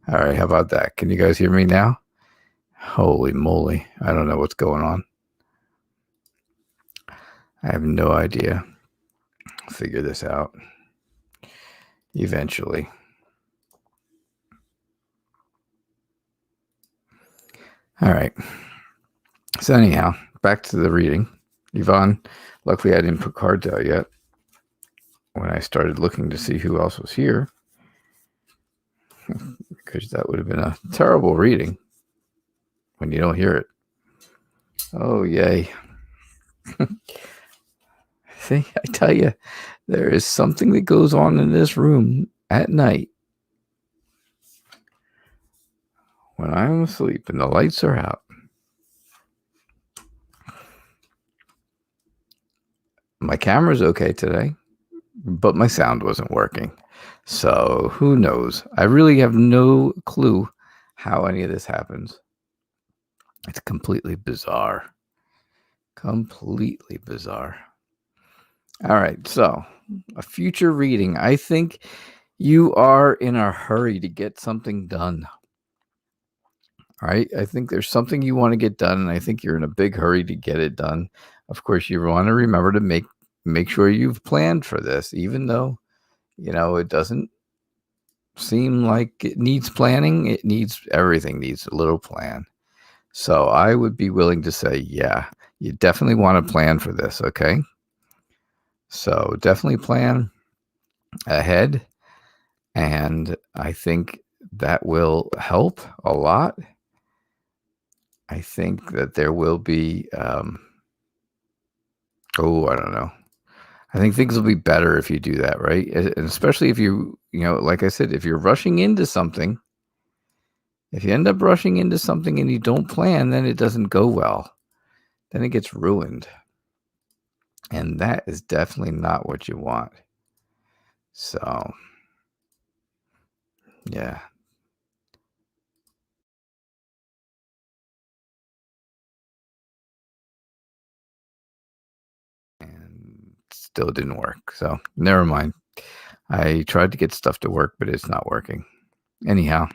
All right, how about that? Can you guys hear me now? Holy moly. I don't know what's going on. I have no idea. I'll figure this out eventually. All right. So anyhow, back to the reading. Yvonne, luckily I didn't put cards out yet. When I started looking to see who else was here, because that would have been a terrible reading when you don't hear it. Oh, yay. See, I tell you, there is something that goes on in this room at night when I'm asleep and the lights are out. My camera's okay today, but my sound wasn't working. So who knows? I really have no clue how any of this happens. It's completely bizarre. Completely bizarre. All right, so a future reading. I think you are in a hurry to get something done. All right. I think there's something you want to get done, and I think you're in a big hurry to get it done. Of course, you want to remember to make sure you've planned for this, even though, it doesn't seem like it needs planning. Everything needs a little plan. So I would be willing to say, yeah, you definitely want to plan for this. Okay. So definitely plan ahead. And I think that will help a lot. I think that there will be, I don't know. I think things will be better if you do that, right? And especially if like I said, if you're rushing into something, if you end up rushing into something and you don't plan, then it doesn't go well. Then it gets ruined. And that is definitely not what you want. So, yeah. And still didn't work. So, never mind. I tried to get stuff to work, but it's not working. Anyhow.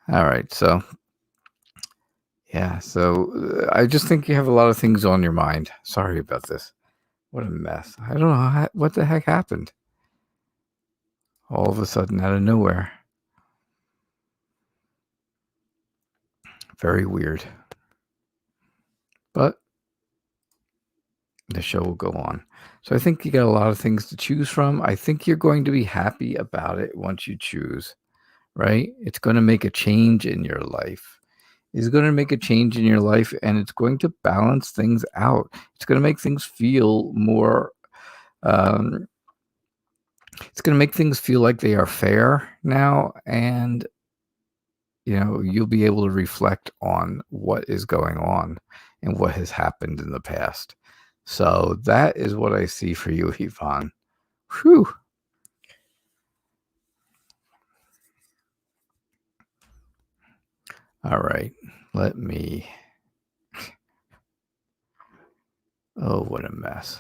All right. So, yeah. So I just think you have a lot of things on your mind. Sorry about this. What a mess. I don't know what the heck happened. All of a sudden, out of nowhere. Very weird. But the show will go on. So I think you got a lot of things to choose from. I think you're going to be happy about it once you choose, right? It's going to make a change in your life. It's going to make a change in your life, and it's going to balance things out. It's going to make things feel more, it's going to make things feel like they are fair now. And, you'll be able to reflect on what is going on and what has happened in the past. So that is what I see for you, Yvonne. Whew. All right. Let me. Oh, what a mess.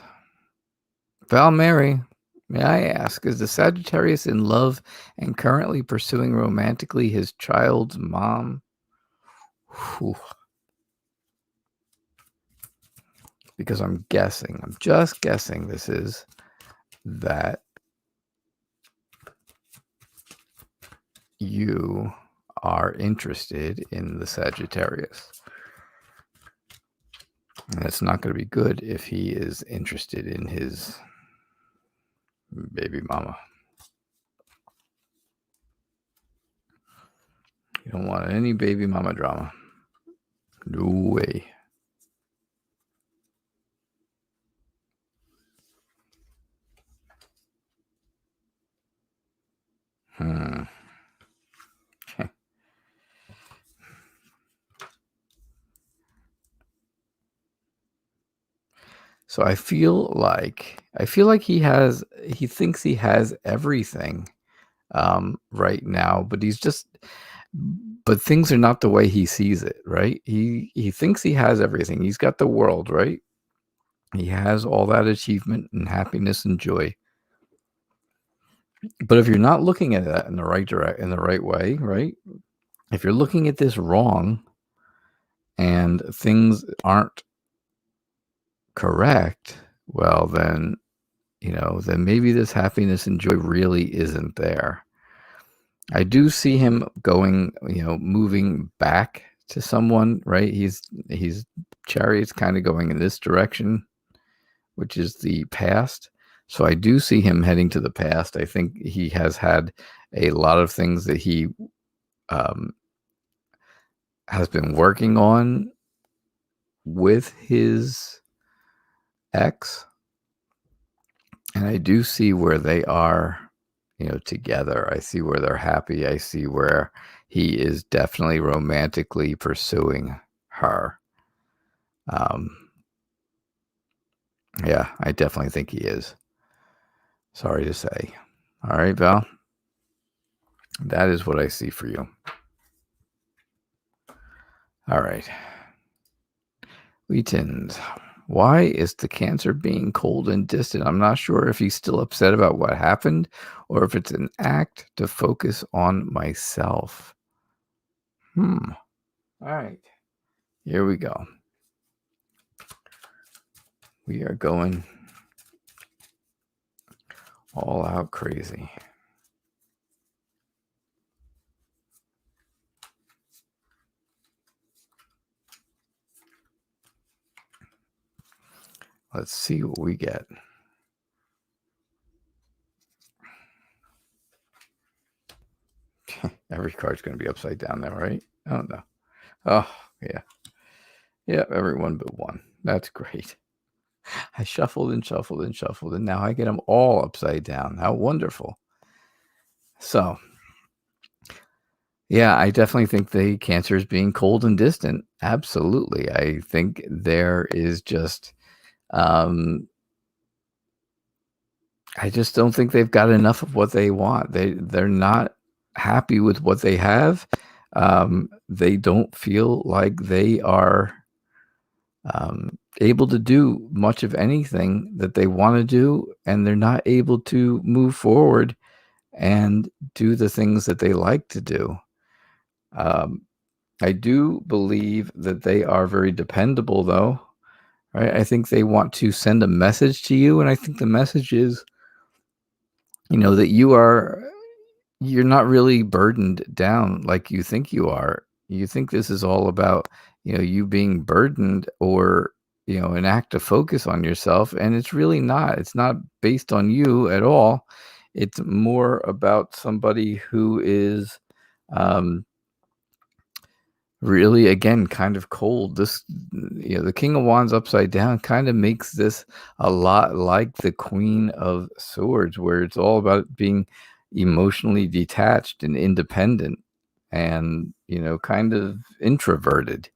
Val Mary, may I ask, is the Sagittarius in love and currently pursuing romantically his child's mom? Whew. Because I'm just guessing this is that you are interested in the Sagittarius. And it's not going to be good if he is interested in his baby mama. You don't want any baby mama drama. No way. So I feel like he thinks he has everything right now, but things are not the way he sees it, right? He thinks he has everything. He's got the world, right? He has all that achievement and happiness and joy. But if you're not looking at that in the right way, right? If you're looking at this wrong and things aren't correct, well then maybe this happiness and joy really isn't there. I do see him going, moving back to someone, right? He's Chariot's kind of going in this direction, which is the past. So I do see him heading to the past. I think he has had a lot of things that he has been working on with his ex. And I do see where they are, together. I see where they're happy. I see where he is definitely romantically pursuing her. Yeah, I definitely think he is. Sorry to say. All right, Val. That is what I see for you. All right. Wheatons. Why is the Cancer being cold and distant? I'm not sure if he's still upset about what happened or if it's an act to focus on myself. All right. Here we go. We are going all out crazy. Let's see what we get. Every card's going to be upside down there, right? Oh, no. Oh, yeah. Yeah, everyone but one. That's great. I shuffled and shuffled and shuffled, and now I get them all upside down. How wonderful. So, yeah, I definitely think the Cancer is being cold and distant. Absolutely. I think there is just, I just don't think they've got enough of what they want. They're not happy with what they have. They don't feel like they are able to do much of anything that they want to do, and they're not able to move forward and do the things that they like to do. I do believe that they are very dependable, though. Right? I think they want to send a message to you, and I think the message is, that you're not really burdened down like you think you are. You think this is all about, you being burdened or, an act to focus on yourself. And it's really not. It's not based on you at all. It's more about somebody who is really, again, kind of cold. This, the King of Wands upside down kind of makes this a lot like the Queen of Swords, where it's all about being emotionally detached and independent and, kind of introverted.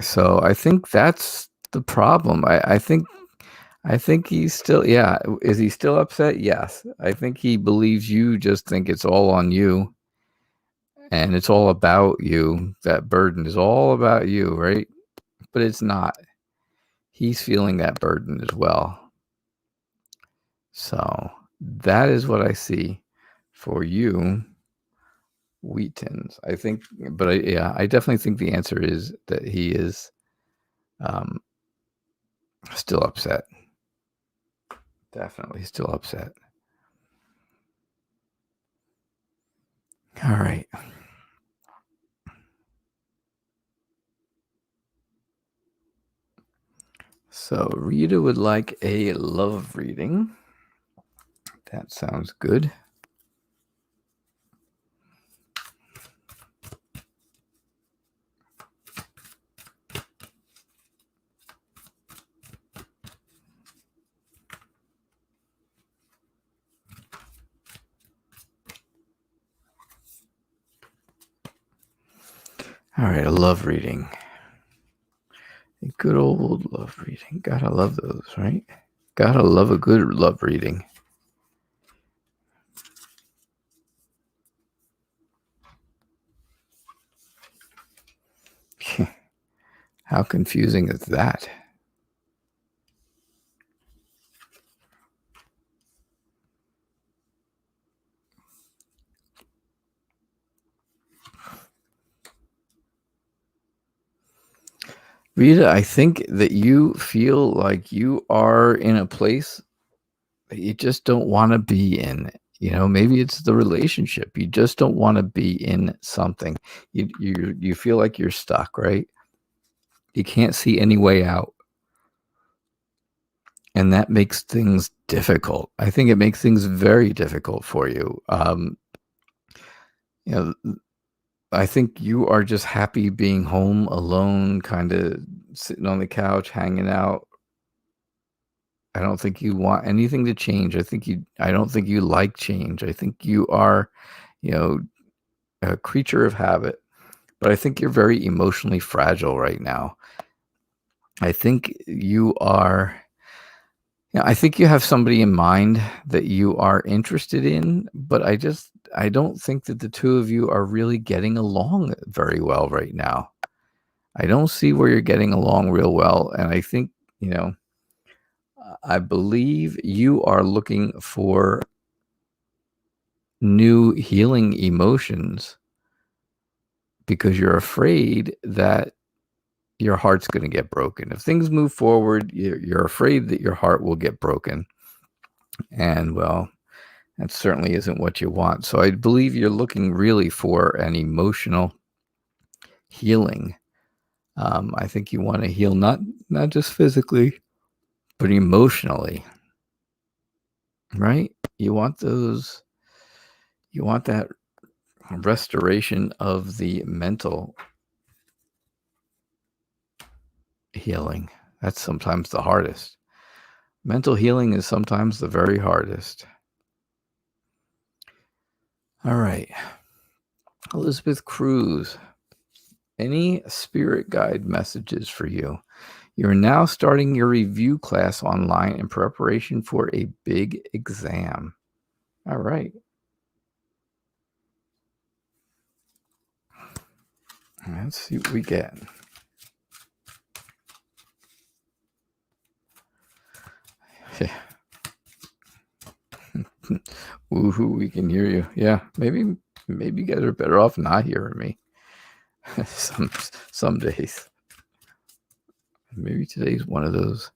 So I think that's the problem. I think he's still, yeah. Is he still upset? Yes. I think he believes you just think it's all on you. And it's all about you. That burden is all about you, right? But it's not. He's feeling that burden as well. So that is what I see for you, Wheatons. I think, but I definitely think the answer is that he is still upset. Definitely still upset. All right. So Rita would like a love reading. That sounds good. All right, a love reading. A good old love reading. Gotta love those, right? Gotta love a good love reading. How confusing is that? Rita, I think that you feel like you are in a place that you just don't want to be in. Maybe it's the relationship. You just don't want to be in something. You feel like you're stuck, right? You can't see any way out. And that makes things difficult. I think it makes things very difficult for you. I think you are just happy being home alone, kind of sitting on the couch, hanging out. I don't think you want anything to change. I don't think you like change. I think you are, a creature of habit, but I think you're very emotionally fragile right now. I think you are, Yeah, I think you have somebody in mind that you are interested in, but I don't think that the two of you are really getting along very well right now. I don't see where you're getting along real well, and I think, I believe you are looking for new healing emotions because you're afraid that your heart's going to get broken. If things move forward, you're afraid that your heart will get broken. And well, that certainly isn't what you want. So I believe you're looking really for an emotional healing. I think you want to heal not just physically, but emotionally, right? You want that restoration of the mental healing. That's sometimes the hardest. Mental healing is sometimes the very hardest. All right. Elizabeth Cruz, any spirit guide messages for you? You're now starting your review class online in preparation for a big exam. All right. Let's see what we get. Woohoo, we can hear you. Yeah, maybe you guys are better off not hearing me. some days. Maybe today's one of those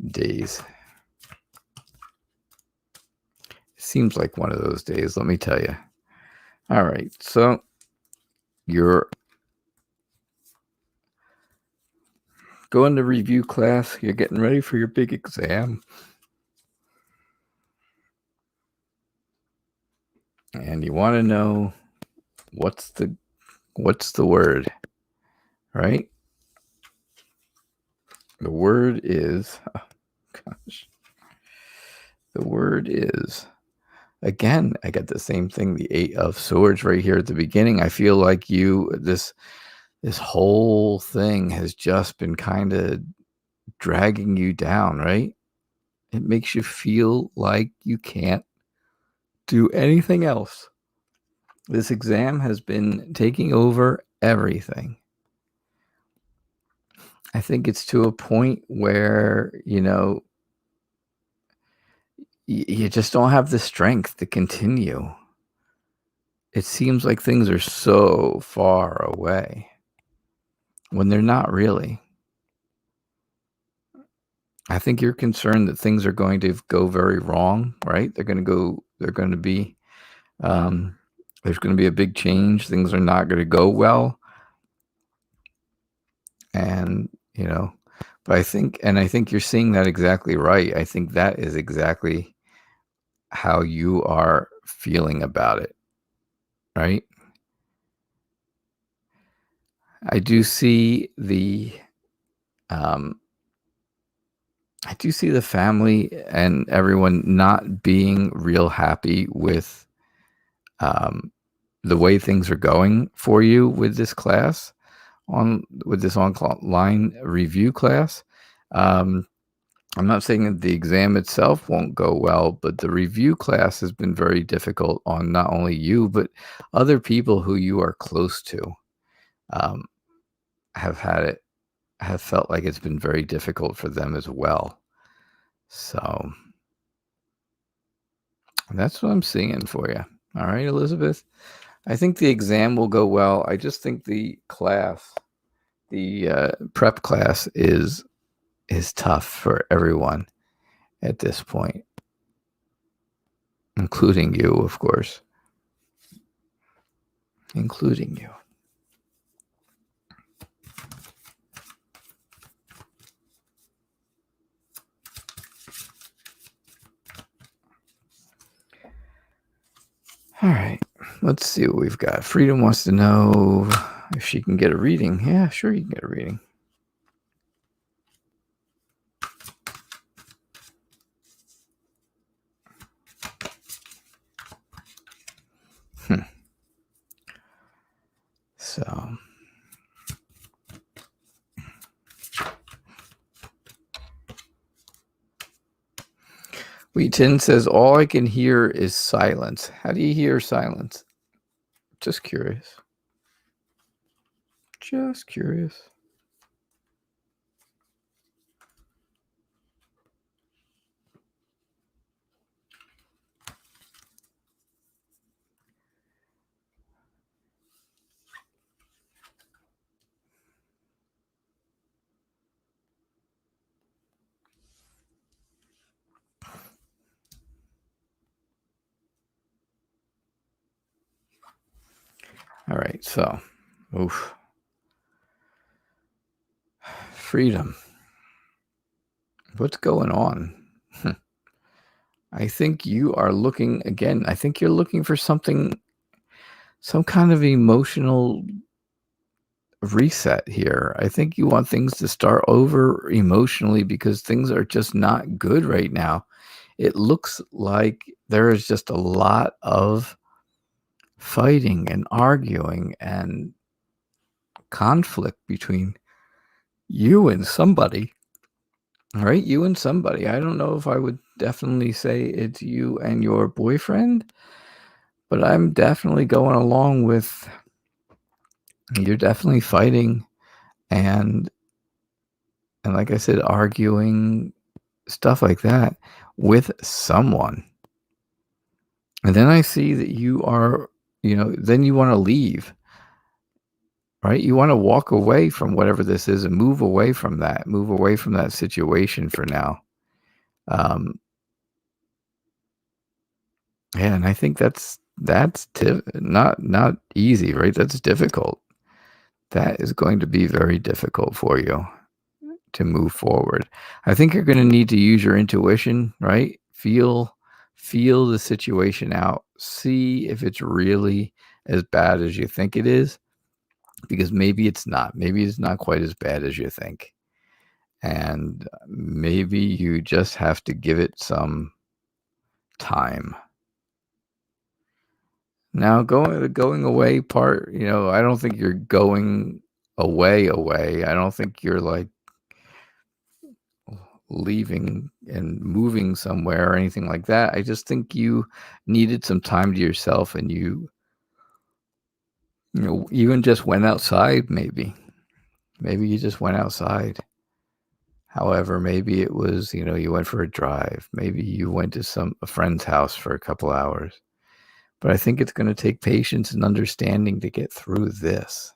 days. It seems like one of those days, let me tell you. All right, so you're going to review class. You're getting ready for your big exam. And you want to know what's the word, right? The word is, oh gosh. The word is, again, I got the same thing, the 8 of Swords right here at the beginning. I feel like this whole thing has just been kind of dragging you down, right? It makes you feel like you can't do anything else. This exam has been taking over everything. I think it's to a point where, you just don't have the strength to continue. It seems like things are so far away when they're not really. I think you're concerned that things are going to go very wrong, right? There's going to be a big change. Things are not going to go well. And, but I think you're seeing that exactly right. I think that is exactly how you are feeling about it, right? I do see the family and everyone not being real happy with the way things are going for you with this class, with this online review class. I'm not saying that the exam itself won't go well, but the review class has been very difficult on not only you, but other people who you are close to um, have felt like it's been very difficult for them as well. So that's what I'm seeing for you. All right, Elizabeth. I think the exam will go well. I just think the class, the prep class is tough for everyone at this point, including you, of course. Including you. All right, let's see what we've got. Freedom wants to know if she can get a reading. Yeah, sure, you can get a reading. So, Wheat Tin says, all I can hear is silence. How do you hear silence? Just curious. Just curious. All right, so, oof. Freedom. What's going on? I think you are looking, again, I think you're looking for something, some kind of emotional reset here. I think you want things to start over emotionally because things are just not good right now. It looks like there is just a lot of fighting and arguing and conflict between you and somebody. All right, you and somebody. I don't know if I would definitely say it's you and your boyfriend, but I'm definitely going along with you're definitely fighting and like I said, arguing, stuff like that with someone. And then I see that you are, then you want to leave, right? You want to walk away from whatever this is and move away from that situation for now. Yeah, and I think that's not easy, right? That's difficult. That is going to be very difficult for you to move forward. I think you're going to need to use your intuition, right? Feel the situation out. See if it's really as bad as you think it is, because maybe it's not. Maybe it's not quite as bad as you think. And maybe you just have to give it some time. Now, going away part, I don't think you're going away. I don't think you're like leaving and moving somewhere or anything like that. I just think you needed some time to yourself, and you even just went outside. Maybe you just went outside. However, maybe it was, you went for a drive. Maybe you went to a friend's house for a couple hours. But I think it's going to take patience and understanding to get through this,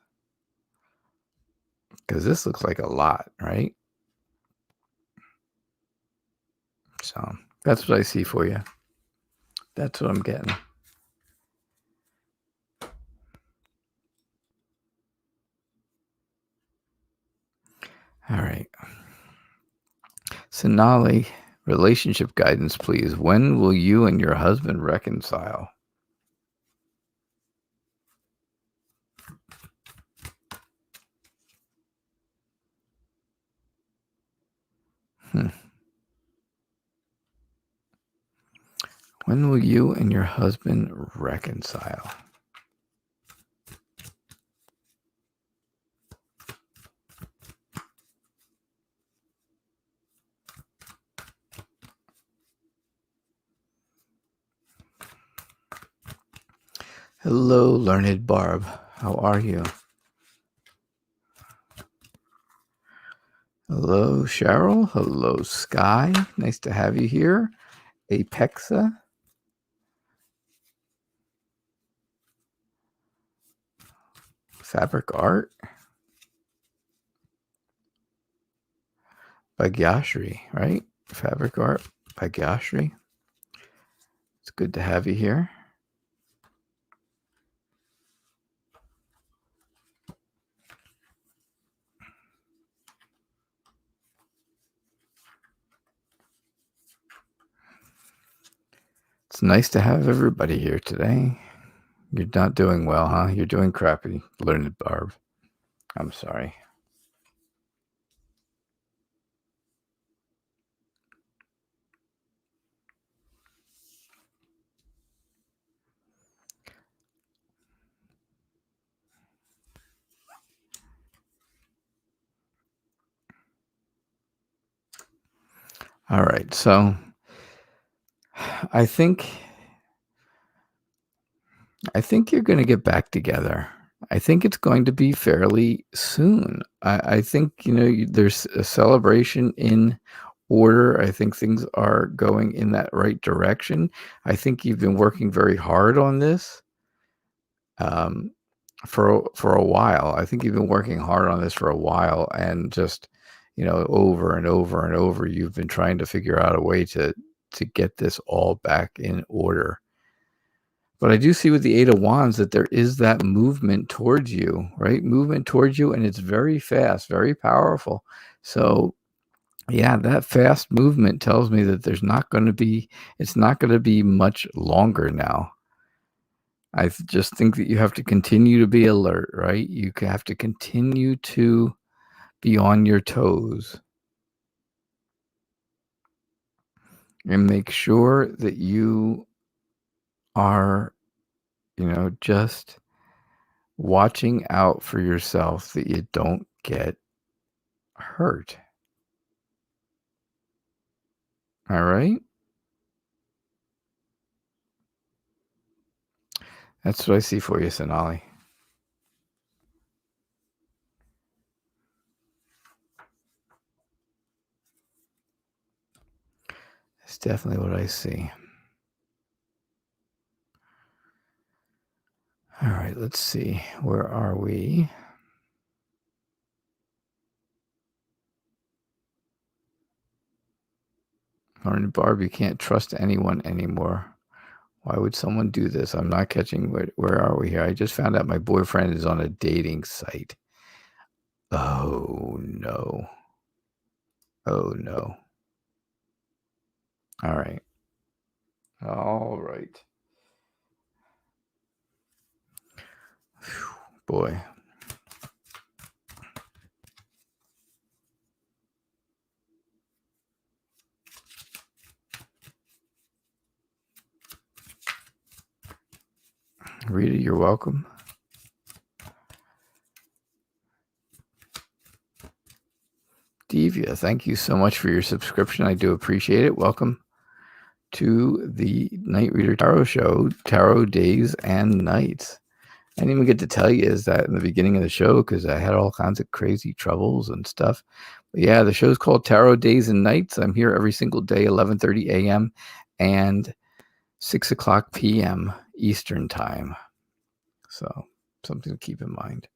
because this looks like a lot, right? So that's what I see for you. That's what I'm getting. All right. Sonali, relationship guidance, please. When will you and your husband reconcile? When will you and your husband reconcile? Hello, Learned Barb. How are you? Hello, Cheryl. Hello, Sky. Nice to have you here. Apexa. Fabric Art. Bhagyashri, right? Fabric Art. Bhagyashri. It's good to have you here. It's nice to have everybody here today. You're not doing well, huh? You're doing crappy, Learned Barb. I'm sorry. All right, so I think you're going to get back together. I think it's going to be fairly soon. I think, there's a celebration in order. I think things are going in that right direction. I think you've been working very hard on this for a while. I think you've been working hard on this for a while, and just, over and over and over, you've been trying to figure out a way to get this all back in order. But I do see with the Eight of Wands that there is that movement towards you, right? Movement towards you, and it's very fast, very powerful. So, yeah, that fast movement tells me that it's not going to be much longer now. I just think that you have to continue to be alert, right? You have to continue to be on your toes and make sure that you are, just watching out for yourself, that you don't get hurt. All right? That's what I see for you, Sonali. That's definitely what I see. All right, let's see. Where are we? Lauren Barb, you can't trust anyone anymore. Why would someone do this? I'm not catching. Where are we here? I just found out my boyfriend is on a dating site. Oh, no. Oh, no. All right. All right. Whew, boy. Rita, you're welcome. Devia, thank you so much for your subscription. I do appreciate it. Welcome to the Night Reader Tarot Show, Tarot Days and Nights. I didn't even get to tell you is that in the beginning of the show, because I had all kinds of crazy troubles and stuff. But yeah, the show's called Tarot Days and Nights. I'm here every single day, 11:30 a.m. and 6 o'clock p.m. Eastern Time. So something to keep in mind.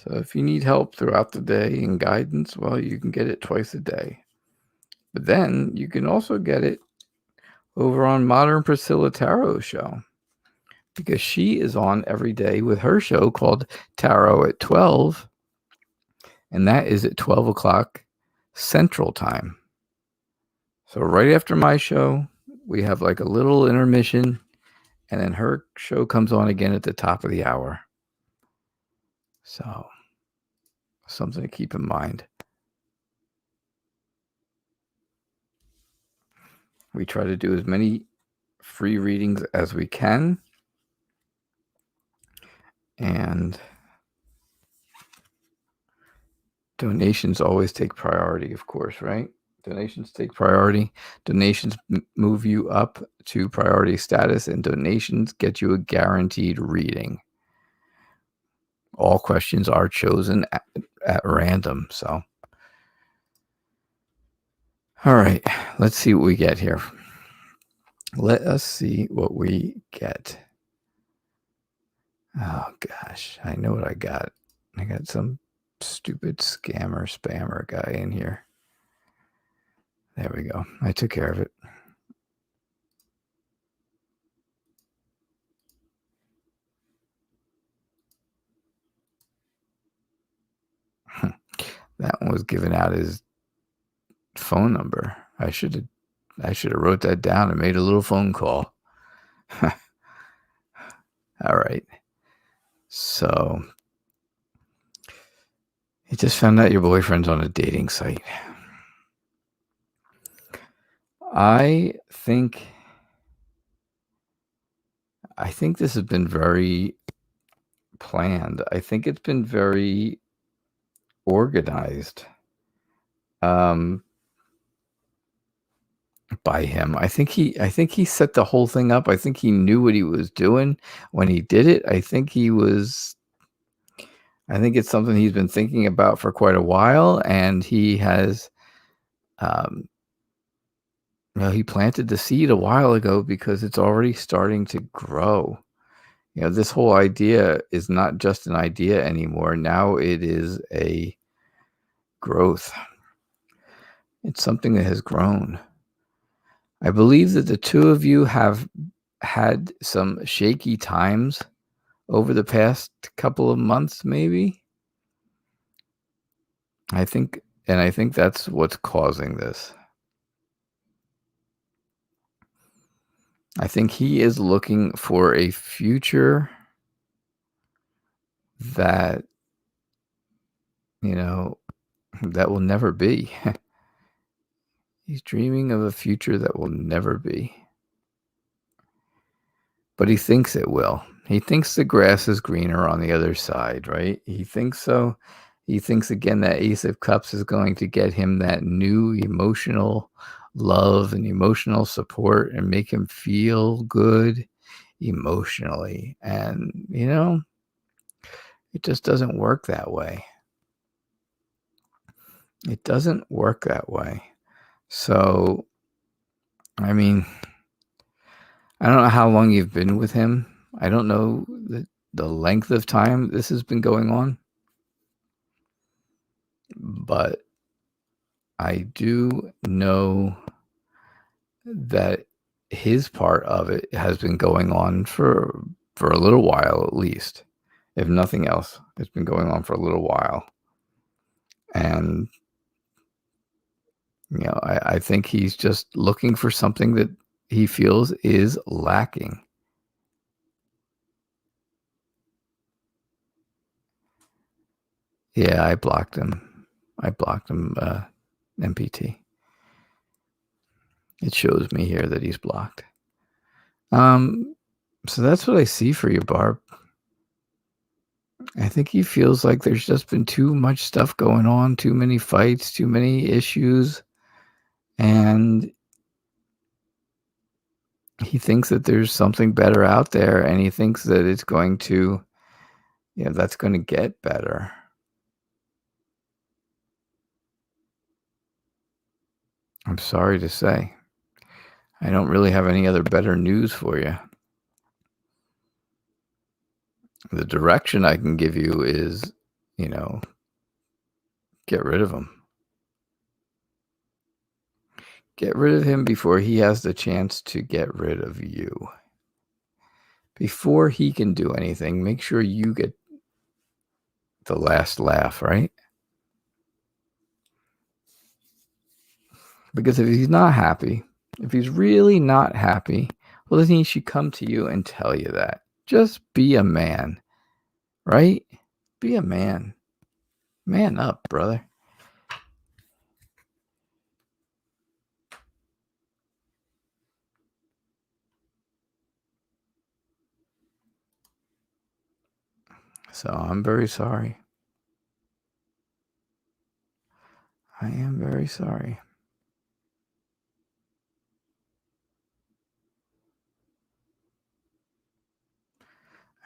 So if you need help throughout the day and guidance, well, you can get it twice a day. But then you can also get it over on Modern Priscilla Tarot Show, because she is on every day with her show called Tarot at 12, and that is at 12 o'clock Central Time. So right after my show, we have like a little intermission, and then her show comes on again at the top of the hour. So something to keep in mind. We try to do as many free readings as we can. And donations always take priority, of course, right? Donations take priority. Donations move you up to priority status, and donations get you a guaranteed reading. All questions are chosen at random. So, all right, let's see what we get here. Let us see what we get. Oh, gosh, I know what I got. I got some stupid scammer, spammer guy in here. There we go. I took care of it. That one was giving out his phone number. I should have wrote that down and made a little phone call. All right. So you just found out your boyfriend's on a dating site. I think this has been very planned. I think it's been very organized. by him. I think he set the whole thing up. I think he knew what he was doing when he did it. I think it's something he's been thinking about for quite a while, and he has he planted the seed a while ago because it's already starting to grow. This whole idea is not just an idea anymore. Now it is a growth. It's something that has grown. I believe that the two of you have had some shaky times over the past couple of months, maybe. I think that's what's causing this. I think he is looking for a future that, that will never be. He's dreaming of a future that will never be. But he thinks it will. He thinks the grass is greener on the other side, right? He thinks so. He thinks, again, that Ace of Cups is going to get him that new emotional love and emotional support and make him feel good emotionally. And, it just doesn't work that way. It doesn't work that way. So, I mean, I don't know how long you've been with him. I don't know the length of time this has been going on. But I do know that his part of it has been going on for a little while, at least. If nothing else, it's been going on for a little while. And, I think he's just looking for something that he feels is lacking. Yeah, I blocked him. MPT. It shows me here that he's blocked. So that's what I see for you, Barb. I think he feels like there's just been too much stuff going on, too many fights, too many issues, and he thinks that there's something better out there, and he thinks that it's going to, that's going to get better. I'm sorry to say. I don't really have any other better news for you. The direction I can give you is, get rid of him. Get rid of him before he has the chance to get rid of you. Before he can do anything, make sure you get the last laugh, right? Because if he's not happy, if he's really not happy, well, then he should come to you and tell you that. Just be a man, right? Be a man. Man up, brother. So I'm very sorry. I am very sorry.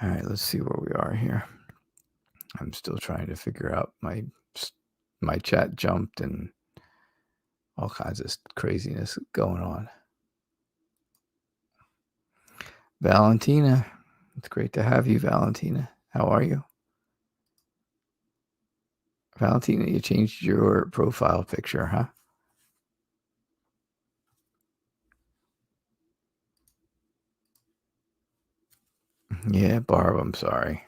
All right, let's see where we are here. I'm still trying to figure out my chat jumped and all kinds of craziness going on. Valentina, it's great to have you, Valentina. How are you? Valentina, you changed your profile picture, huh? Yeah, Barb, I'm sorry.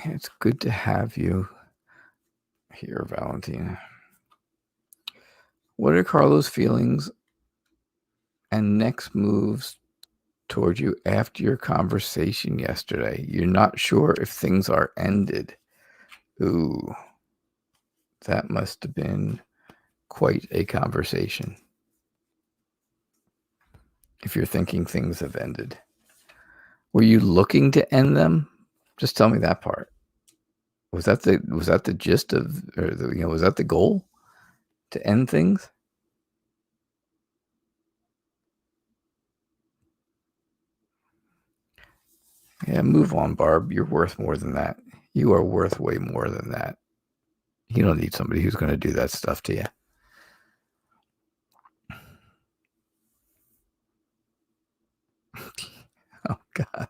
It's good to have you here, Valentina. What are Carlo's feelings and next moves toward you after your conversation yesterday? You're not sure if things are ended. Ooh, that must have been quite a conversation. If you're thinking things have ended. Were you looking to end them? Just tell me that part. Was that the gist of, or was that the goal, to end things? Yeah, move on, Barb. You're worth more than that. You are worth way more than that. You don't need somebody who's going to do that stuff to you. Oh God.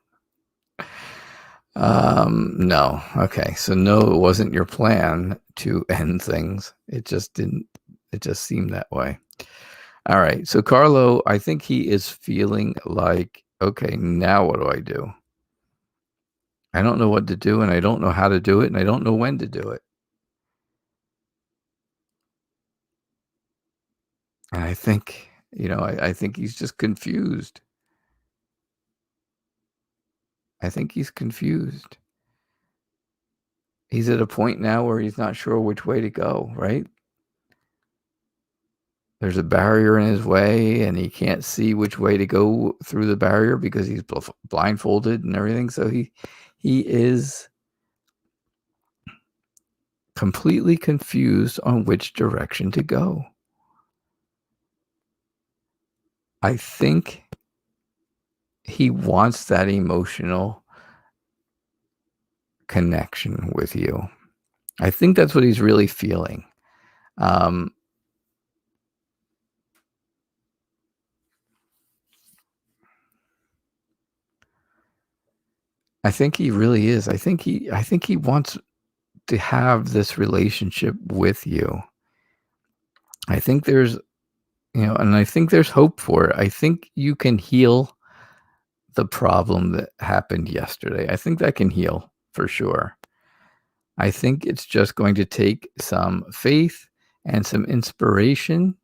No. Okay. So no, it wasn't your plan to end things. It just didn't. It just seemed that way. All right. So Carlo, I think he is feeling like, okay, now what do I do? I don't know what to do, and I don't know how to do it, and I don't know when to do it. And I think, I think he's just confused. I think he's confused. He's at a point now where he's not sure which way to go, right? There's a barrier in his way, and he can't see which way to go through the barrier because he's blindfolded and everything. So he is completely confused on which direction to go. I think he wants that emotional connection with you. I think that's what he's really feeling. I think he really is. I think he wants to have this relationship with you. I think there's, and I think there's hope for it. I think you can heal the problem that happened yesterday. I think that can heal for sure. I think it's just going to take some faith and some inspiration.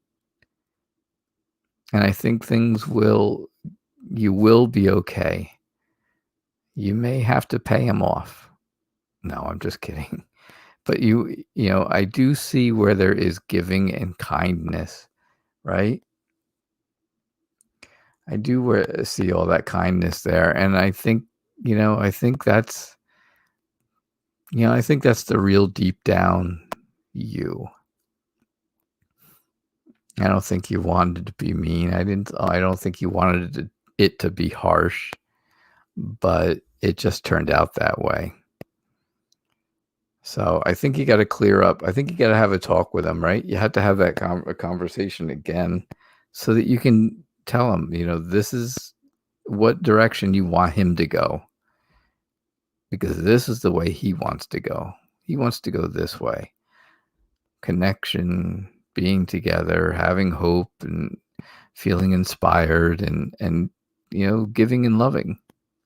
And I think you will be okay. You may have to pay him off. No, I'm just kidding. But I do see where there is giving and kindness, right? I do see all that kindness there. And I think, I think that's the real deep down you. I don't think you wanted to be mean. I don't think you wanted it to be harsh, but it just turned out that way. So I think you got to clear up. I think you got to have a talk with him, right? You have to have that a conversation again so that you can tell him, this is what direction you want him to go. Because this is the way he wants to go. He wants to go this way. Connection, being together, having hope, and feeling inspired, and giving and loving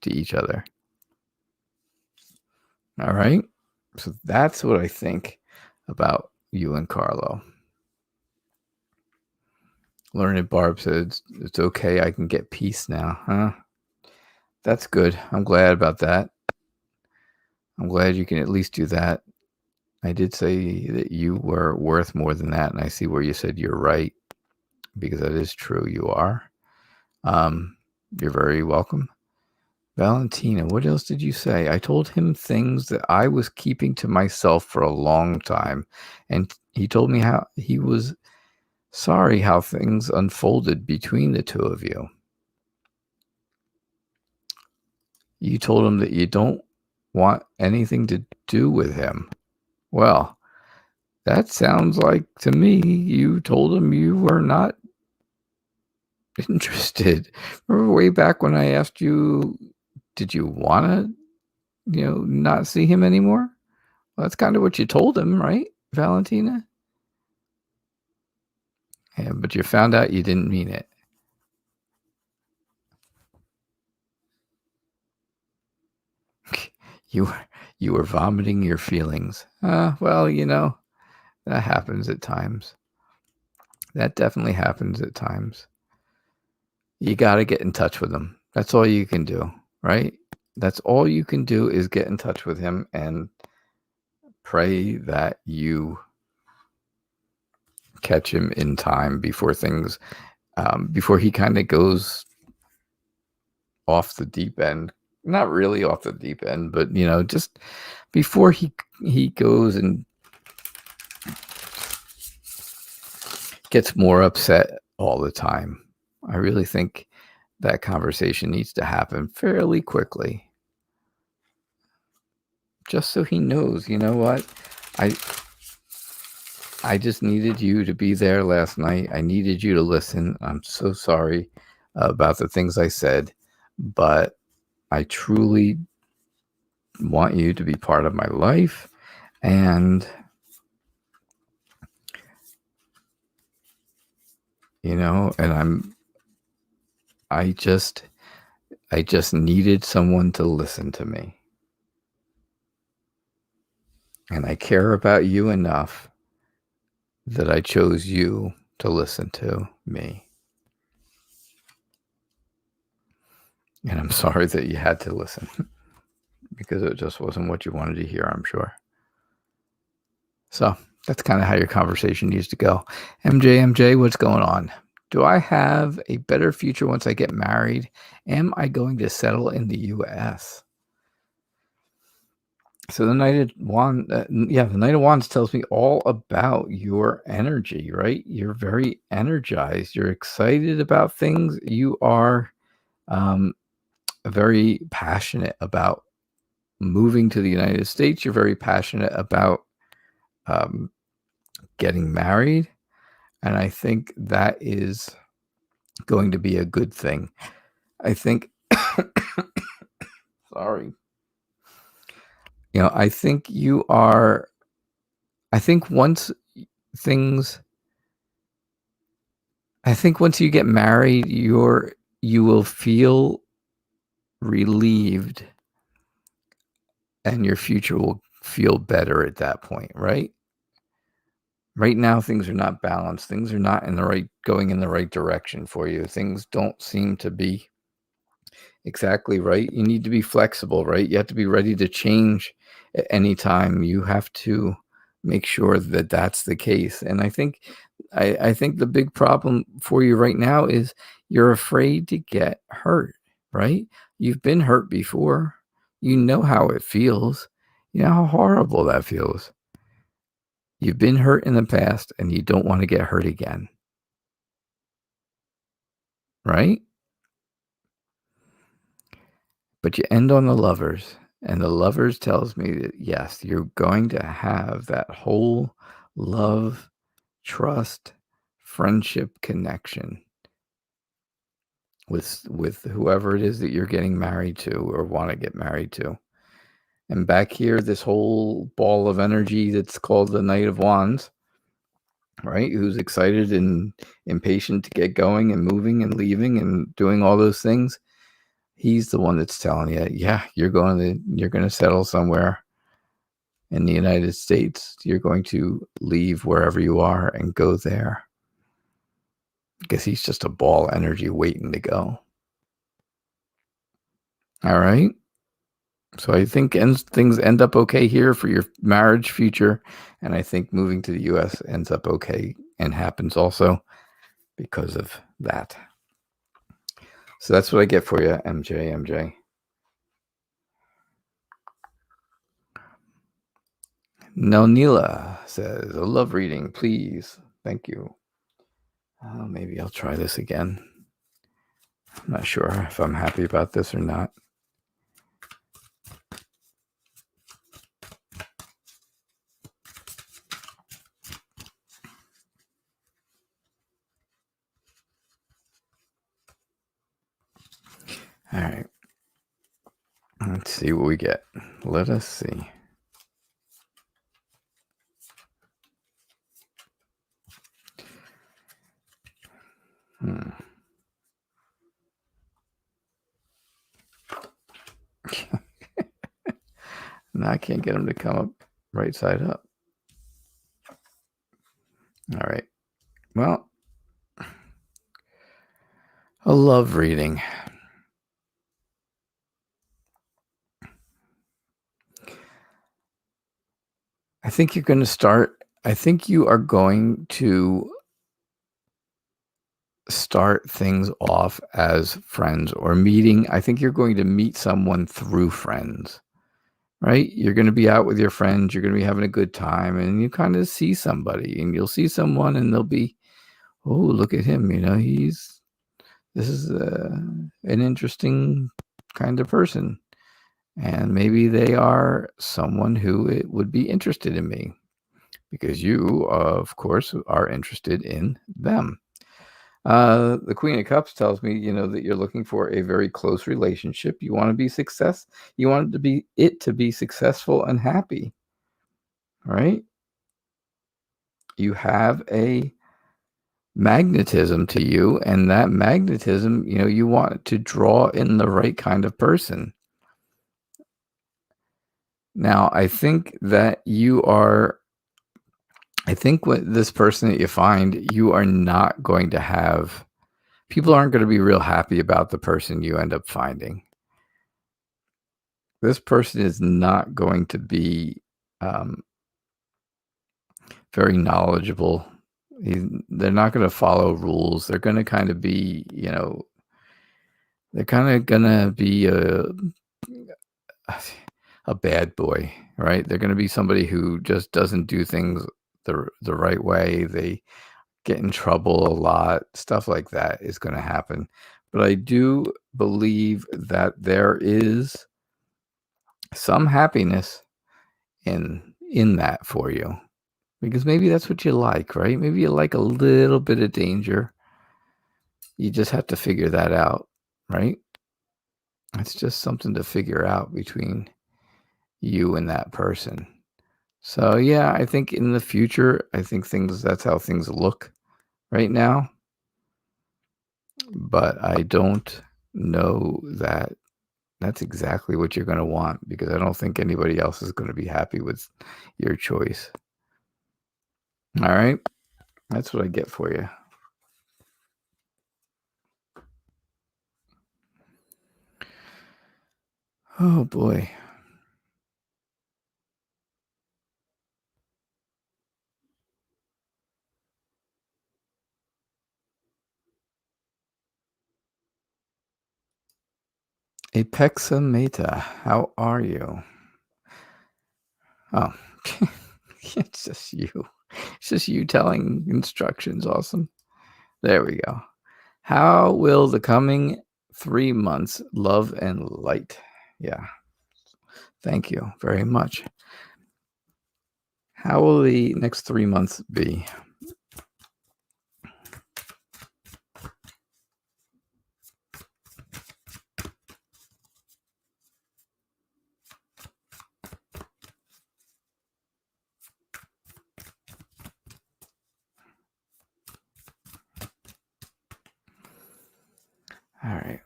to each other. All right. So that's what I think about you and Carlo. Learned Barb said it's okay. I can get peace now, huh? That's good. I'm glad about that. I'm glad you can at least do that. I did say that you were worth more than that, and I see where you said you're right, because that is true. You are. You're very welcome. Valentina, what else did you say? I told him things that I was keeping to myself for a long time, and he told me how he was sorry how things unfolded between the two of you. You told him that you don't want anything to do with him. Well, that sounds like to me you told him you were not interested. Remember way back when I asked you, did you want to, not see him anymore? Well, that's kind of what you told him, right, Valentina? Yeah, but you found out you didn't mean it. You were vomiting your feelings. Well, that happens at times. That definitely happens at times. You got to get in touch with him. That's all you can do, right? That's all you can do is get in touch with him and pray that you catch him in time before before he kind of goes off the deep end not really off the deep end, but just before he goes and gets more upset all the time. I really think that conversation needs to happen fairly quickly. Just so he knows, you know what? I just needed you to be there last night. I needed you to listen. I'm so sorry about the things I said, but I truly want you to be part of my life. And, and I just needed someone to listen to me. And I care about you enough that I chose you to listen to me. And I'm sorry that you had to listen because it just wasn't what you wanted to hear, I'm sure. So that's kind of how your conversation needs to go. MJ, what's going on? Do I have a better future once I get married? Am I going to settle in the U.S.? So the Knight of Wands, the Knight of Wands tells me all about your energy, right? You're very energized. You're excited about things. You are very passionate about moving to the United States. You're very passionate about getting married. And I think that is going to be a good thing. I think, sorry. I think you are, I think once you get married, you will feel relieved and your future will feel better at that point, right? Right now, things are not balanced. Things are not going in the right direction for you. Things don't seem to be exactly right. You need to be flexible, right? You have to be ready to change at any time. You have to make sure that that's the case. And I think the big problem for you right now is you're afraid to get hurt, right? You've been hurt before. You know how it feels. You know how horrible that feels. You've been hurt in the past and you don't want to get hurt again. Right? But you end on the Lovers, and the Lovers tells me that, yes, you're going to have that whole love, trust, friendship connection with whoever it is that you're getting married to or want to get married to. And back here, this whole ball of energy that's called the Knight of Wands, right? Who's excited and impatient to get going and moving and leaving and doing all those things. He's the one that's telling you, yeah, you're going to settle somewhere in the United States. You're going to leave wherever you are and go there. Because he's just a ball energy waiting to go. All right. So I think things end up okay here for your marriage future. And I think moving to the U.S. ends up okay and happens also because of that. So that's what I get for you, MJ. Nonila says, a love reading, please. Thank you. Maybe I'll try this again. I'm not sure if I'm happy about this or not. All right. Let's see what we get. Let us see. Now I can't get them to come up right side up. All right. Well, a love reading. I think you're going to start. I think you are going to start things off as friends or meeting. I think you're going to meet someone through friends, right? You're going to be out with your friends. You're going to be having a good time, and you kind of see somebody, and you'll see someone, and they'll be, oh, look at him. This is an interesting kind of person. And maybe they are someone who it would be interested in me, because you, of course, are interested in them. The Queen of Cups tells me, that you're looking for a very close relationship. You want to be You want it to be successful and happy, right? You have a magnetism to you, and that magnetism, you want to draw in the right kind of person. Now, I think what this person that you find, you are not going to have, people aren't going to be real happy about the person you end up finding. This person is not going to be very knowledgeable. They're not going to follow rules. They're going to kind of be, they're kind of going to be a bad boy, right? They're going to be somebody who just doesn't do things the right way. They get in trouble a lot. Stuff like that is going to happen. But I do believe that there is some happiness in that for you, because maybe that's what you like, right? Maybe you like a little bit of danger. You just have to figure that out, right? It's just something to figure out between you and that person. So yeah, I think in the future, that's how things look right now. But I don't know that that's exactly what you're going to want, because I don't think anybody else is going to be happy with your choice. All right. That's what I get for you. Oh boy. Apexa Meta, how are you? Oh, it's just you. It's just you telling instructions. Awesome. There we go. How will the coming 3 months love and light? Yeah. Thank you very much. How will the next 3 months be? All right.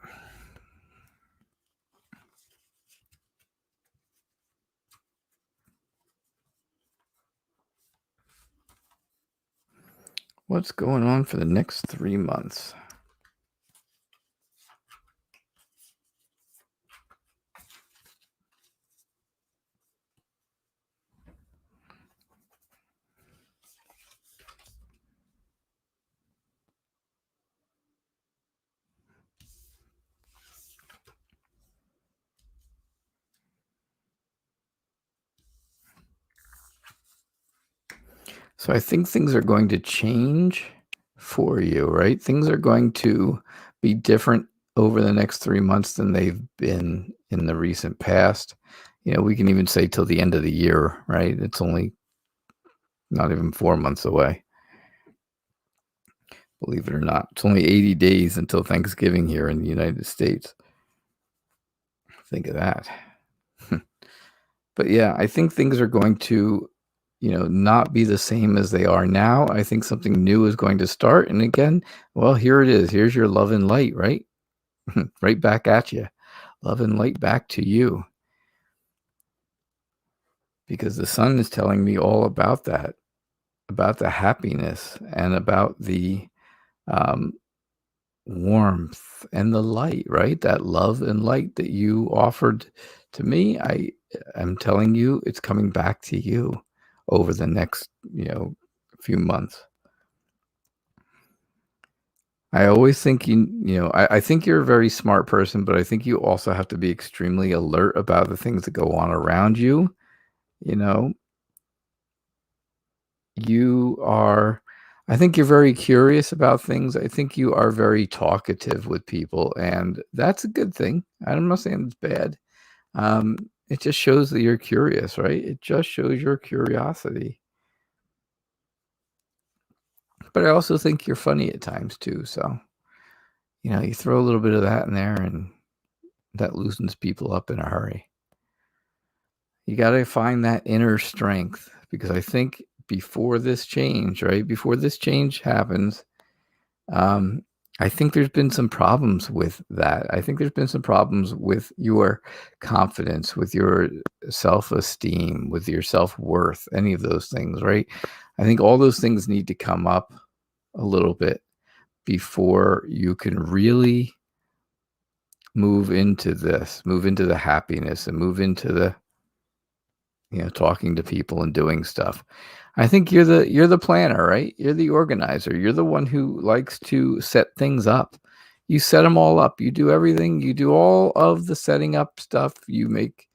What's going on for the next 3 months? So I think things are going to change for you, right? Things are going to be different over the next 3 months than they've been in the recent past. We can even say till the end of the year, right? It's only not even 4 months away. Believe it or not, it's only 80 days until Thanksgiving here in the United States. Think of that. But yeah, I think things are going to, not be the same as they are now. I think something new is going to start. And again, well, here it is. Here's your love and light, right? Right back at you. Love and light back to you. Because the sun is telling me all about that, about the happiness and about the warmth and the light, right? That love and light that you offered to me. I'm telling you, it's coming back to you over the next, few months. I always think I think you're a very smart person, but I think you also have to be extremely alert about the things that go on around you. You know, I think you're very curious about things. I think you are very talkative with people, and that's a good thing. I'm not saying it's bad. It just shows that you're curious, right? It just shows your curiosity. But I also think you're funny at times too. So, you throw a little bit of that in there and that loosens people up in a hurry. You got to find that inner strength, because I think before this change, right? Before this change happens, I think there's been some problems with that. I think there's been some problems with your confidence, with your self-esteem, with your self-worth, any of those things, right? I think all those things need to come up a little bit before you can really move into the happiness, and move into the talking to people and doing stuff. I think you're the planner, right? You're the organizer. You're the one who likes to set things up. You set them all up. You do everything. You do all of the setting up stuff. You make,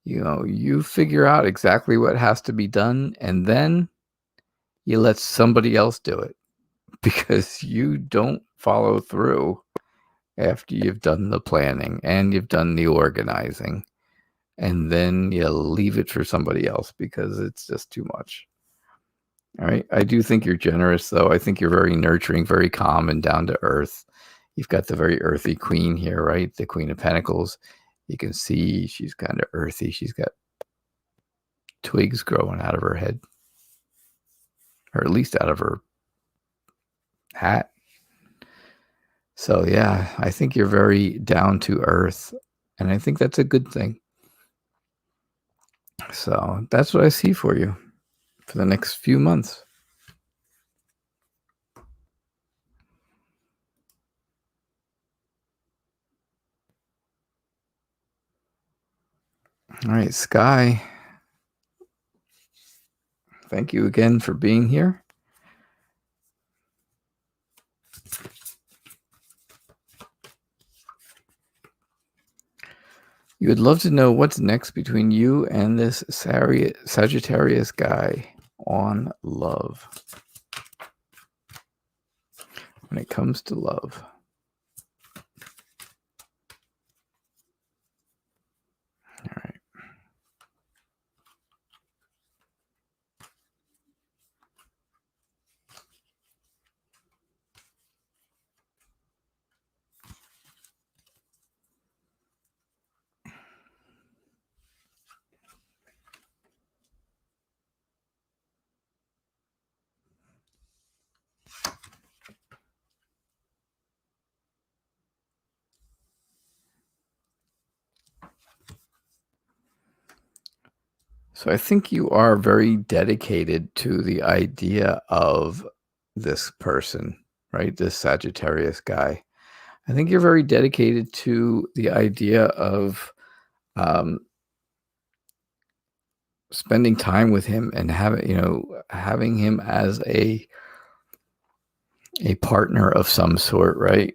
you figure out exactly what has to be done, and then you let somebody else do it, because you don't follow through after you've done the planning and you've done the organizing. And then you leave it for somebody else because it's just too much. All right. I do think you're generous, though. I think you're very nurturing, very calm, and down to earth. You've got the very earthy queen here, right? The Queen of Pentacles. You can see she's kind of earthy. She's got twigs growing out of her head, or at least out of her hat. So, yeah, I think you're very down to earth, and I think that's a good thing. So that's what I see for you for the next few months. All right, Sky. Thank you again for being here. You would love to know what's next between you and this Sagittarius guy on love. When it comes to love. All right. So I think you are very dedicated to the idea of this person, right? This Sagittarius guy. I think you're very dedicated to the idea of spending time with him and having him as a partner of some sort, right?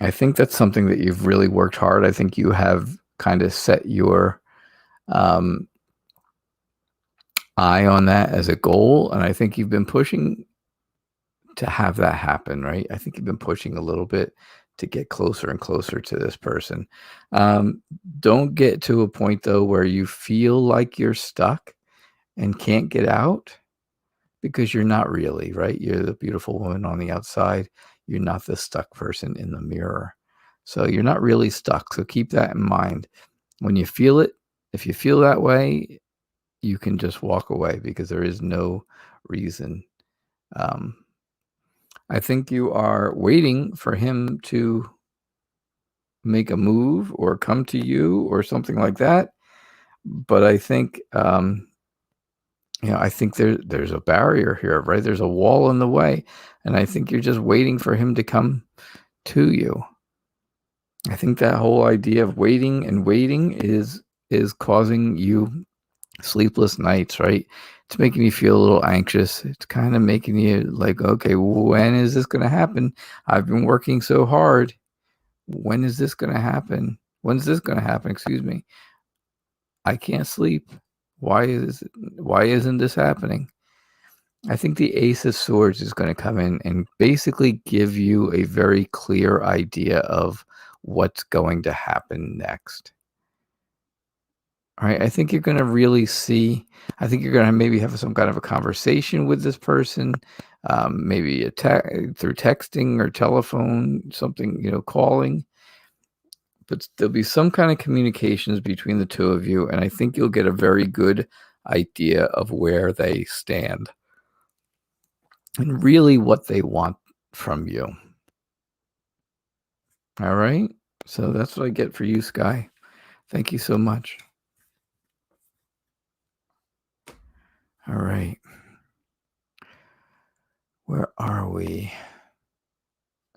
I think that's something that you've really worked hard. I think you have kind of set your eye on that as a goal, and I think you've been pushing to have that happen, right? I think you've been pushing a little bit to get closer and closer to this person. Don't get to a point, though, where you feel like you're stuck and can't get out, because you're not really, right? You're the beautiful woman on the outside. You're not the stuck person in the mirror. So you're not really stuck. So keep that in mind. When you feel it, if you feel that way, you can just walk away, because there is no reason. I think you are waiting for him to make a move or come to you or something like that. But I think, I think there's a barrier here, right? There's a wall in the way. And I think you're just waiting for him to come to you. I think that whole idea of waiting and waiting is causing you sleepless nights, right? It's making you feel a little anxious. It's kind of making you like, okay, when is this going to happen? I've been working so hard. When is this going to happen? When's this going to happen? Excuse me. I can't sleep. Why isn't this happening? I think the Ace of Swords is going to come in and basically give you a very clear idea of what's going to happen next. All right, I think you're going to really see. I think you're going to maybe have some kind of a conversation with this person, maybe through texting or telephone, something, calling. But there'll be some kind of communications between the two of you, and I think you'll get a very good idea of where they stand and really what they want from you. All right, so that's what I get for you, Sky. Thank you so much. All right. Where are we?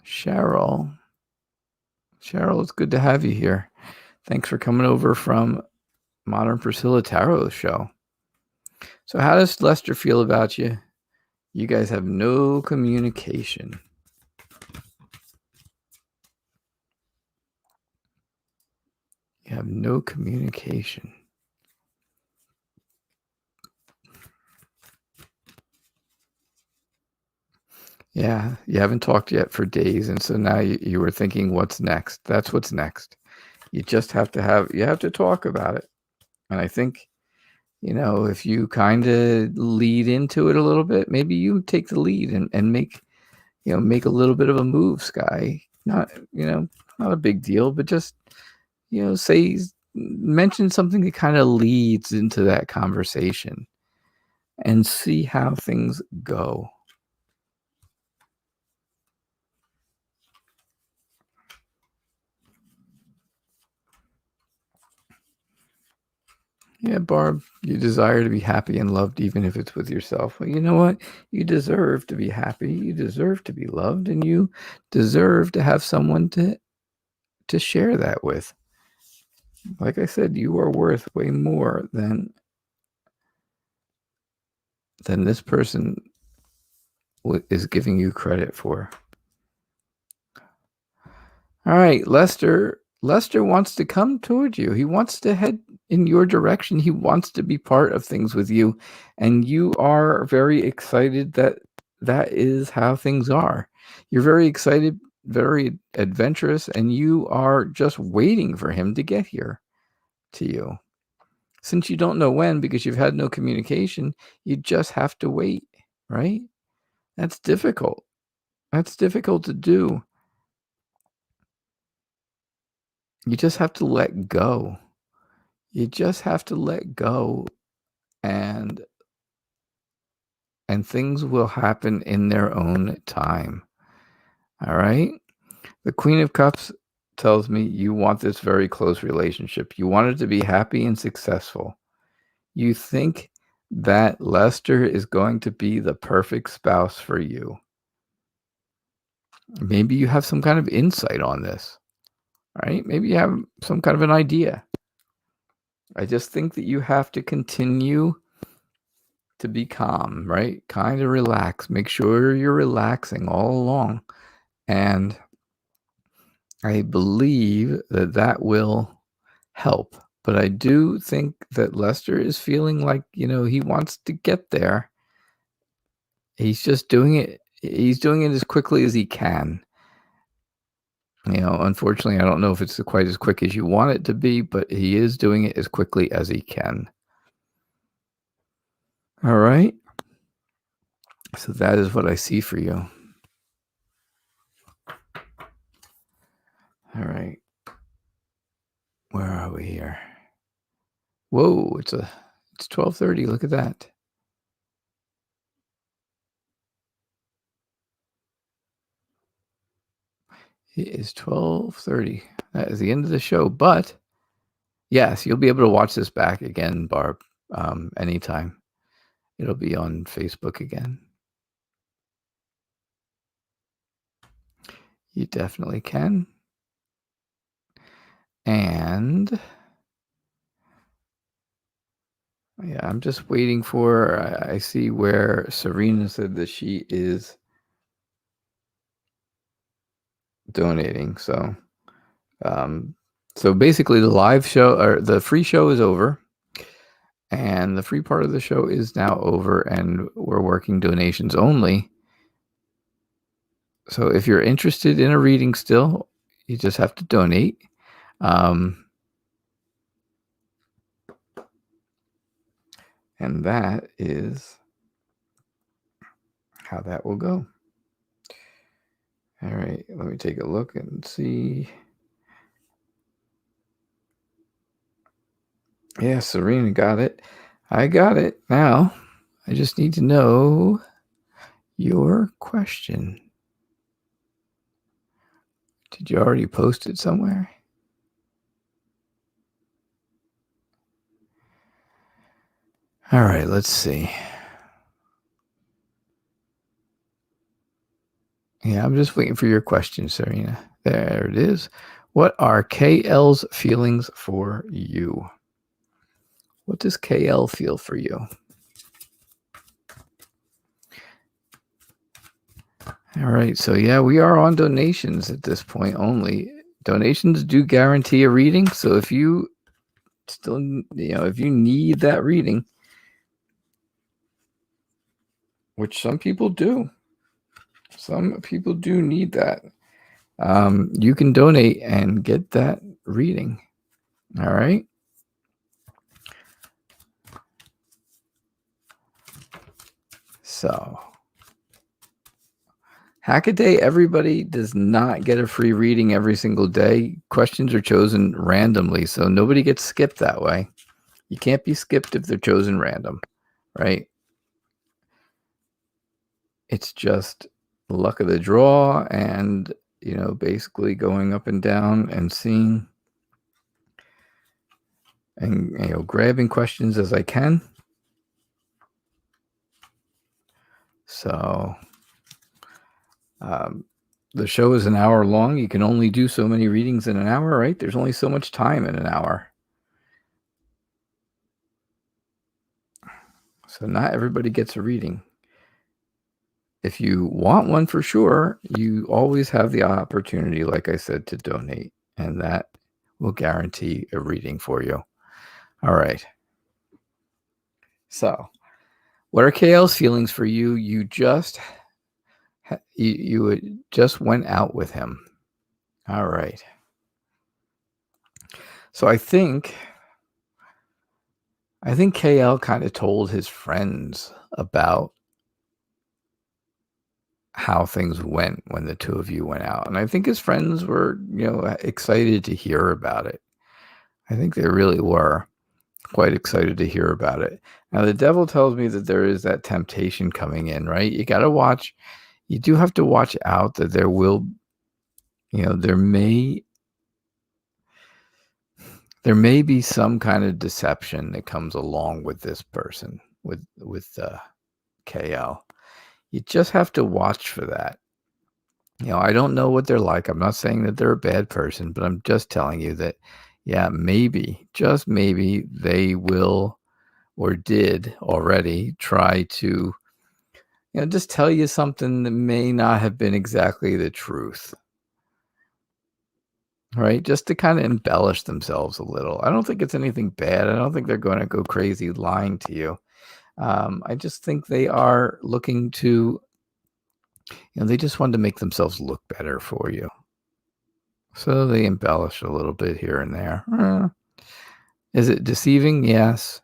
Cheryl, it's good to have you here. Thanks for coming over from Modern Priscilla Tarot show. So how does Lester feel about you? You guys have no communication. You have no communication. Yeah, you haven't talked yet for days, and so now you were thinking, what's next? That's what's next. You just have to talk about it. And I think, if you kind of lead into it a little bit, maybe you take the lead and make a little bit of a move, Sky. Not a big deal, but just mention something that kind of leads into that conversation and see how things go. Yeah, Barb, you desire to be happy and loved, even if it's with yourself. Well, you know what? You deserve to be happy. You deserve to be loved, and you deserve to have someone to share that with. Like I said, you are worth way more than this person is giving you credit for. All right, Lester. Lester wants to come toward you. He wants to head in your direction. He wants to be part of things with you. And you are very excited that is how things are. You're very excited, very adventurous, and you are just waiting for him to get here to you. Since you don't know when, because you've had no communication, you just have to wait, right? That's difficult. That's difficult to do. You just have to let go. You just have to let go, and things will happen in their own time. All right? The Queen of Cups tells me you want this very close relationship. You want it to be happy and successful. You think that Lester is going to be the perfect spouse for you. Maybe you have some kind of insight on this, right? Maybe you have some kind of an idea. I just think that you have to continue to be calm, right? Kind of relax. Make sure you're relaxing all along. And I believe that will help. But I do think that Lester is feeling like, he wants to get there. He's just doing it. He's doing it as quickly as he can. Unfortunately, I don't know if it's quite as quick as you want it to be, but he is doing it as quickly as he can. All right. So that is what I see for you. All right. Where are we here? Whoa, it's 12:30. Look at that. It is 12:30. That is the end of the show. But yes, you'll be able to watch this back again, Barb, anytime. It'll be on Facebook again. You definitely can. And Yeah, I'm just waiting for, I see where Serena said that she is donating. So basically the live show, or the free show, is over, and the free part of the show is now over, and we're working donations only. So if you're interested in a reading still, you just have to donate. And that is how that will go. All right, let me take a look and see. Yeah, Serena got it. I got it. Now, I just need to know your question. Did you already post it somewhere? All right, let's see. Yeah, I'm just waiting for your question, Serena. There it is. What are KL's feelings for you? What does KL feel for you? All right, so yeah, we are on donations at this point only. Donations do guarantee a reading, so if you still, if you need that reading, which some people do need that, you can donate and get that reading. All right. So, Hackaday, everybody does not get a free reading every single day. Questions are chosen randomly, so nobody gets skipped that way. You can't be skipped if they're chosen random, right? It's just luck of the draw, and basically going up and down and seeing and grabbing questions as I can. So the show is an hour long. You can only do so many readings in an hour, right? There's only so much time in an hour. So not everybody gets a reading. If you want one for sure, you always have the opportunity, like I said, to donate, and that will guarantee a reading for you. All right. So, what are KL's feelings for you? You just went out with him. All right. So I think KL kind of told his friends about how things went when the two of you went out. And I think his friends were, excited to hear about it. I think they really were quite excited to hear about it. Now, the devil tells me that there is that temptation coming in, right? You got to watch. You do have to watch out that there will, there may be some kind of deception that comes along with this person, with KL. You just have to watch for that. I don't know what they're like. I'm not saying that they're a bad person, but I'm just telling you that, yeah, maybe, just maybe, they will or did already try to, just tell you something that may not have been exactly the truth. Right? Just to kind of embellish themselves a little. I don't think it's anything bad. I don't think they're going to go crazy lying to you. I just think they are looking to, they just want to make themselves look better for you. So they embellish a little bit here and there. Is it deceiving? Yes.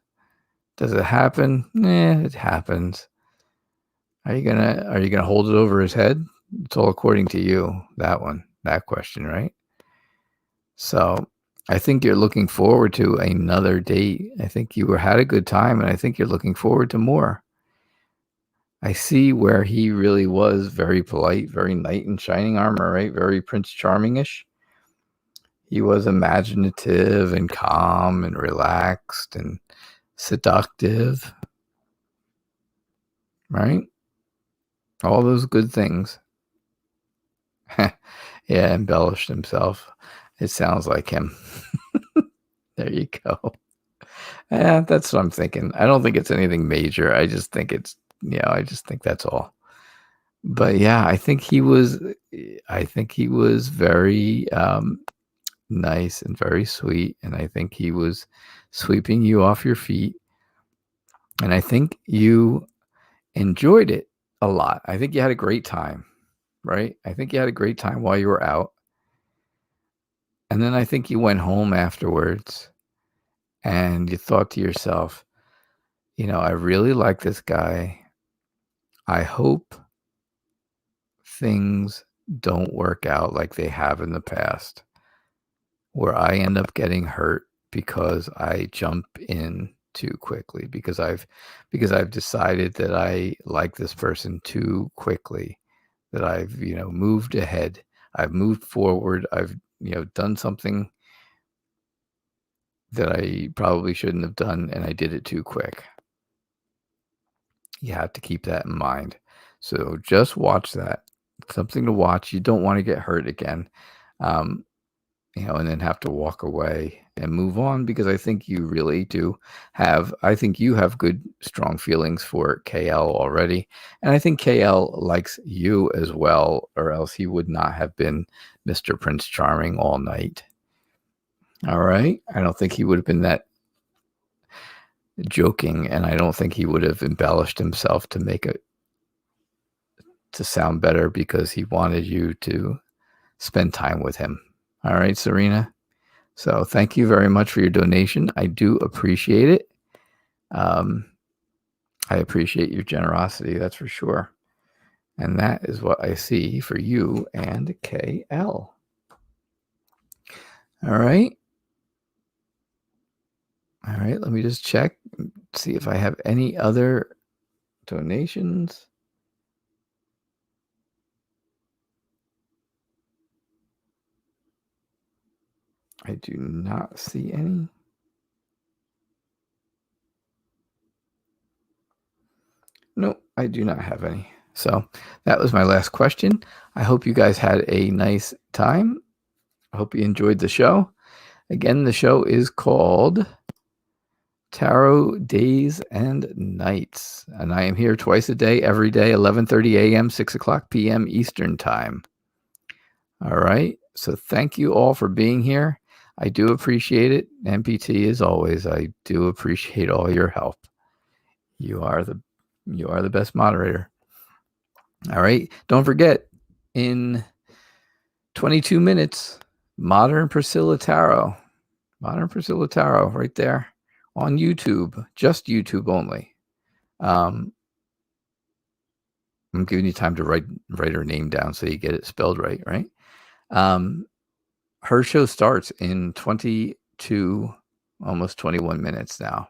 Does it happen? It happens. Are you gonna hold it over his head? It's all according to you. That question, right? So I think you're looking forward to another date. I think you had a good time, and I think you're looking forward to more. I see where he really was very polite, very knight in shining armor, right? Very Prince Charming-ish. He was imaginative and calm and relaxed and seductive, right? All those good things. Yeah, embellished himself. It sounds like him. There you go. Yeah, that's what I'm thinking. I don't think it's anything major. I just think I just think that's all. But yeah, I think he was very nice and very sweet. And I think he was sweeping you off your feet. And I think you enjoyed it a lot. I think you had a great time, right? I think you had a great time while you were out. And then I think you went home afterwards and you thought to yourself, I really like this guy. I hope things don't work out like they have in the past, where I end up getting hurt because I jump in too quickly, because I've decided that I like this person too quickly, that I've, moved ahead. I've moved forward. I've, done something that I probably shouldn't have done, and I did it too quick. You have to keep that in mind. So just watch that. It's something to watch. You don't want to get hurt again, and then have to walk away and move on, because I think you really do I think you have good, strong feelings for KL already. And I think KL likes you as well, or else he would not have been Mr. Prince Charming all night. All right. I don't think he would have been that joking, and I don't think he would have embellished himself to make it to sound better because he wanted you to spend time with him. All right, Serena. So thank you very much for your donation. I do appreciate it. I appreciate your generosity, that's for sure. And that is what I see for you and KL. All right. All right, let me just check, see if I have any other donations. I do not see any. No, I do not have any. So that was my last question. I hope you guys had a nice time. I hope you enjoyed the show. Again, the show is called Tarot Days and Nights, and I am here twice a day, every day, 11:30 a.m., 6 o'clock p.m. Eastern Time. All right. So thank you all for being here. I do appreciate it. MPT, as always, I do appreciate all your help. You are the best moderator. All right. Don't forget, in 22 minutes, Modern Priscilla Tarot. Modern Priscilla Tarot right there on YouTube, just YouTube only. I'm giving you time to write her name down so you get it spelled right, right? Her show starts in 22, almost 21 minutes now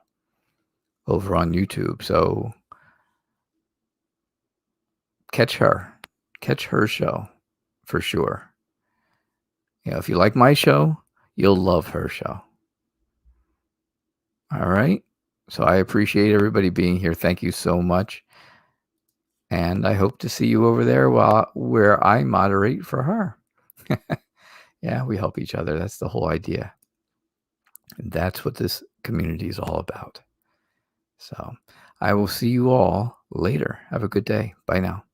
over on YouTube. So catch her show for sure. If you like my show, you'll love her show. All right. So I appreciate everybody being here. Thank you so much. And I hope to see you over there where I moderate for her. Yeah, we help each other. That's the whole idea. And that's what this community is all about. So I will see you all later. Have a good day. Bye now.